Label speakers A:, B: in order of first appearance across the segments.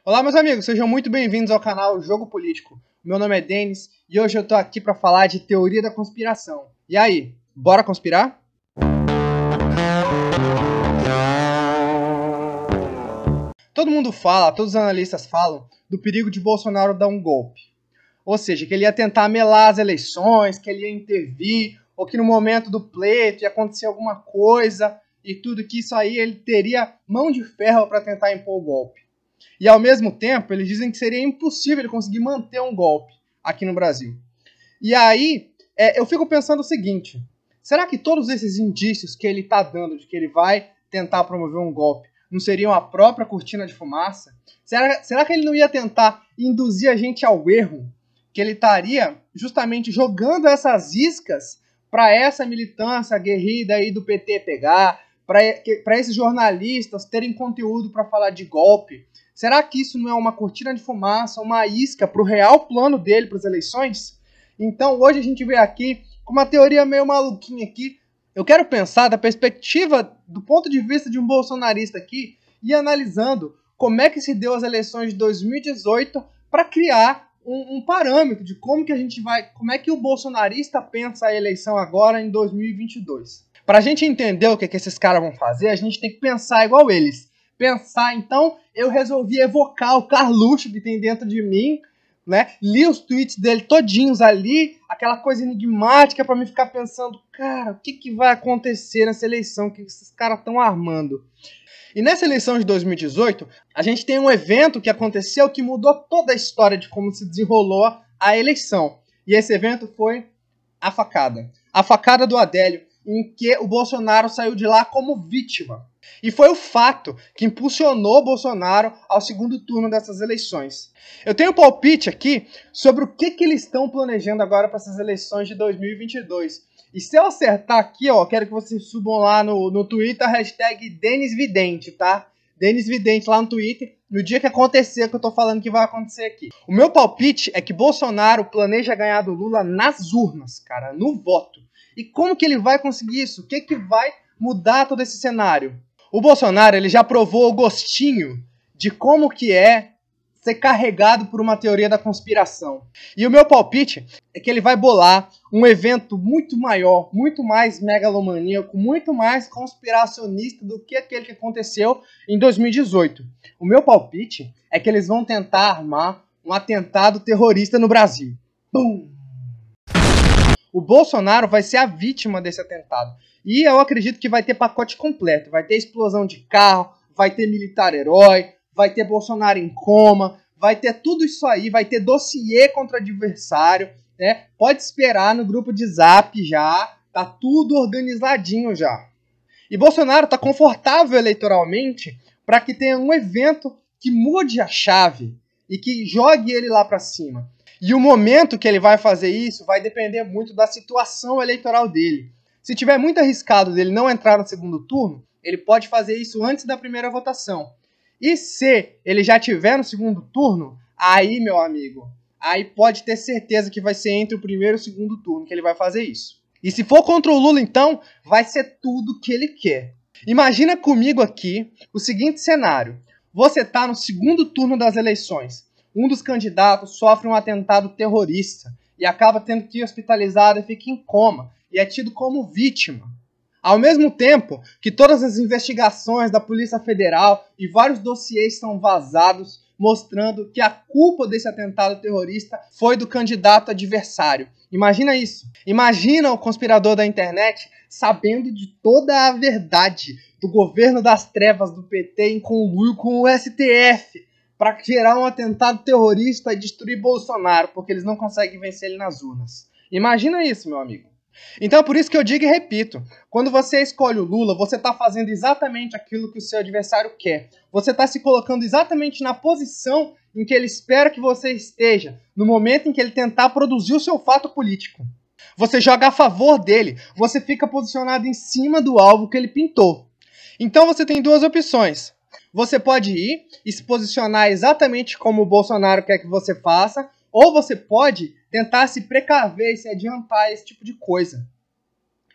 A: Olá, meus amigos, sejam muito bem-vindos ao canal Jogo Político. Meu nome é Denis e hoje eu tô aqui para falar de teoria da conspiração. E aí, bora conspirar? Todo mundo fala, todos os analistas falam do perigo de Bolsonaro dar um golpe. Ou seja, que ele ia tentar melar as eleições, que ele ia intervir, ou que no momento do pleito ia acontecer alguma coisa e tudo, que isso aí ele teria mão de ferro para tentar impor o golpe. E ao mesmo tempo, eles dizem que seria impossível ele conseguir manter um golpe aqui no Brasil. E aí, eu fico pensando o seguinte, será que todos esses indícios que ele está dando de que ele vai tentar promover um golpe não seriam a própria cortina de fumaça? Será que ele não ia tentar induzir a gente ao erro? Que ele estaria justamente jogando essas iscas para essa militância aguerrida aí do PT pegar, para esses jornalistas terem conteúdo para falar de golpe? Será que isso não é uma cortina de fumaça, uma isca para o real plano dele para as eleições? Então hoje a gente veio aqui com uma teoria meio maluquinha aqui. Eu quero pensar da perspectiva, do ponto de vista de um bolsonarista aqui, e analisando como é que se deu as eleições de 2018 para criar um parâmetro de como é que o bolsonarista pensa a eleição agora em 2022. Para a gente entender o que esses caras vão fazer, a gente tem que pensar igual eles. Então eu resolvi evocar o Carluxo que tem dentro de mim, né? Li os tweets dele todinhos ali, aquela coisa enigmática para mim ficar pensando, cara, o que vai acontecer nessa eleição, o que esses caras estão armando? E nessa eleição de 2018, a gente tem um evento que aconteceu que mudou toda a história de como se desenrolou a eleição. E esse evento foi a facada. A facada do Adélio, em que o Bolsonaro saiu de lá como vítima. E foi o fato que impulsionou o Bolsonaro ao segundo turno dessas eleições. Eu tenho um palpite aqui sobre o que eles estão planejando agora para essas eleições de 2022. E se eu acertar aqui, ó, quero que vocês subam lá no Twitter a hashtag DenisVidente, tá? DenisVidente lá no Twitter, no dia que acontecer, que eu tô falando que vai acontecer aqui. O meu palpite é que Bolsonaro planeja ganhar do Lula nas urnas, cara, no voto. E como que ele vai conseguir isso? O que vai mudar todo esse cenário? O Bolsonaro, ele já provou o gostinho de como que é ser carregado por uma teoria da conspiração. E o meu palpite é que ele vai bolar um evento muito maior, muito mais megalomaníaco, muito mais conspiracionista do que aquele que aconteceu em 2018. O meu palpite é que eles vão tentar armar um atentado terrorista no Brasil. Bum! O Bolsonaro vai ser a vítima desse atentado. E eu acredito que vai ter pacote completo. Vai ter explosão de carro, vai ter militar herói, vai ter Bolsonaro em coma, vai ter tudo isso aí, vai ter dossiê contra adversário, né? Pode esperar no grupo de Zap já, tá tudo organizadinho já. E Bolsonaro tá confortável eleitoralmente para que tenha um evento que mude a chave e que jogue ele lá para cima. E o momento que ele vai fazer isso vai depender muito da situação eleitoral dele. Se tiver muito arriscado dele não entrar no segundo turno, ele pode fazer isso antes da primeira votação. E se ele já tiver no segundo turno, aí, meu amigo, aí pode ter certeza que vai ser entre o primeiro e o segundo turno que ele vai fazer isso. E se for contra o Lula, então, vai ser tudo que ele quer. Imagina comigo aqui o seguinte cenário. Você está no segundo turno das eleições. Um dos candidatos sofre um atentado terrorista e acaba tendo que ir hospitalizado e fica em coma e é tido como vítima. Ao mesmo tempo que todas as investigações da Polícia Federal e vários dossiês são vazados, mostrando que a culpa desse atentado terrorista foi do candidato adversário. Imagina isso. Imagina o conspirador da internet sabendo de toda a verdade do governo das trevas do PT em conluio com o STF para gerar um atentado terrorista e destruir Bolsonaro, porque eles não conseguem vencer ele nas urnas. Imagina isso, meu amigo. Então é por isso que eu digo e repito, quando você escolhe o Lula, você está fazendo exatamente aquilo que o seu adversário quer. Você está se colocando exatamente na posição em que ele espera que você esteja, no momento em que ele tentar produzir o seu fato político. Você joga a favor dele, você fica posicionado em cima do alvo que ele pintou. Então você tem duas opções. Você pode ir e se posicionar exatamente como o Bolsonaro quer que você faça, ou você pode tentar se precaver e se adiantar a esse tipo de coisa,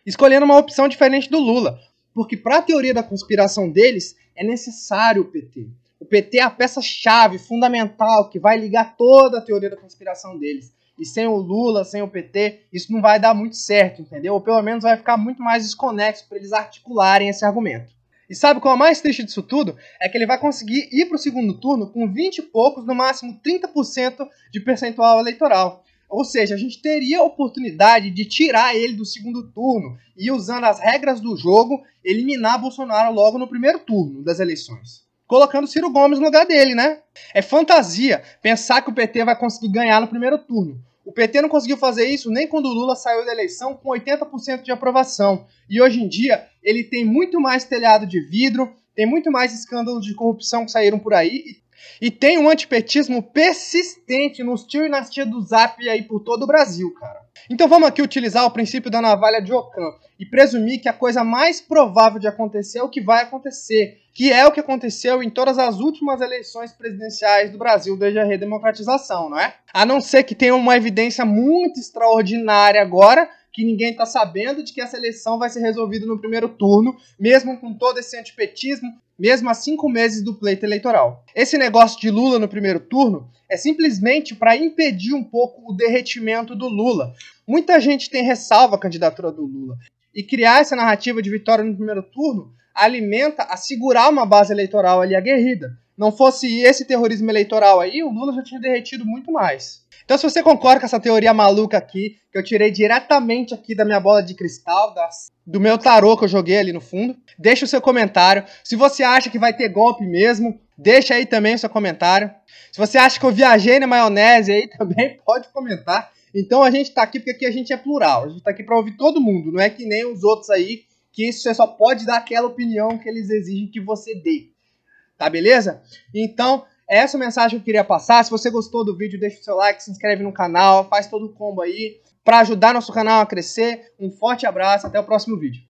A: escolhendo uma opção diferente do Lula, porque para a teoria da conspiração deles é necessário o PT. O PT é a peça-chave, fundamental, que vai ligar toda a teoria da conspiração deles. E sem o Lula, sem o PT, isso não vai dar muito certo, entendeu? Ou pelo menos vai ficar muito mais desconexo para eles articularem esse argumento. E sabe qual é o mais triste disso tudo? É que ele vai conseguir ir para o segundo turno com 20 e poucos, no máximo 30% de percentual eleitoral. Ou seja, a gente teria a oportunidade de tirar ele do segundo turno e, usando as regras do jogo, eliminar Bolsonaro logo no primeiro turno das eleições. Colocando Ciro Gomes no lugar dele, né? É fantasia pensar que o PT vai conseguir ganhar no primeiro turno. O PT não conseguiu fazer isso nem quando o Lula saiu da eleição com 80% de aprovação. E hoje em dia ele tem muito mais telhado de vidro, tem muito mais escândalos de corrupção que saíram por aí e tem um antipetismo persistente nos tios e nas tias do Zap aí por todo o Brasil, cara. Então vamos aqui utilizar o princípio da navalha de Ockham e presumir que a coisa mais provável de acontecer é o que vai acontecer, que é o que aconteceu em todas as últimas eleições presidenciais do Brasil desde a redemocratização, não é? A não ser que tenha uma evidência muito extraordinária agora, que ninguém está sabendo, de que essa eleição vai ser resolvida no primeiro turno, mesmo com todo esse antipetismo, mesmo a 5 meses do pleito eleitoral. Esse negócio de Lula no primeiro turno é simplesmente para impedir um pouco o derretimento do Lula. Muita gente tem ressalva à candidatura do Lula. E criar essa narrativa de vitória no primeiro turno alimenta a segurar uma base eleitoral ali aguerrida. Não fosse esse terrorismo eleitoral aí, o Lula já tinha derretido muito mais. Então, se você concorda com essa teoria maluca aqui, que eu tirei diretamente aqui da minha bola de cristal, do meu tarô que eu joguei ali no fundo, deixa o seu comentário. Se você acha que vai ter golpe mesmo, deixa aí também o seu comentário. Se você acha que eu viajei na maionese aí, também pode comentar. Então a gente tá aqui porque aqui a gente é plural. A gente tá aqui pra ouvir todo mundo. Não é que nem os outros aí, que você só pode dar aquela opinião que eles exigem que você dê. Tá beleza? Então, essa mensagem que eu queria passar. Se você gostou do vídeo, deixa o seu like, se inscreve no canal, faz todo o combo aí pra ajudar nosso canal a crescer. Um forte abraço, até o próximo vídeo.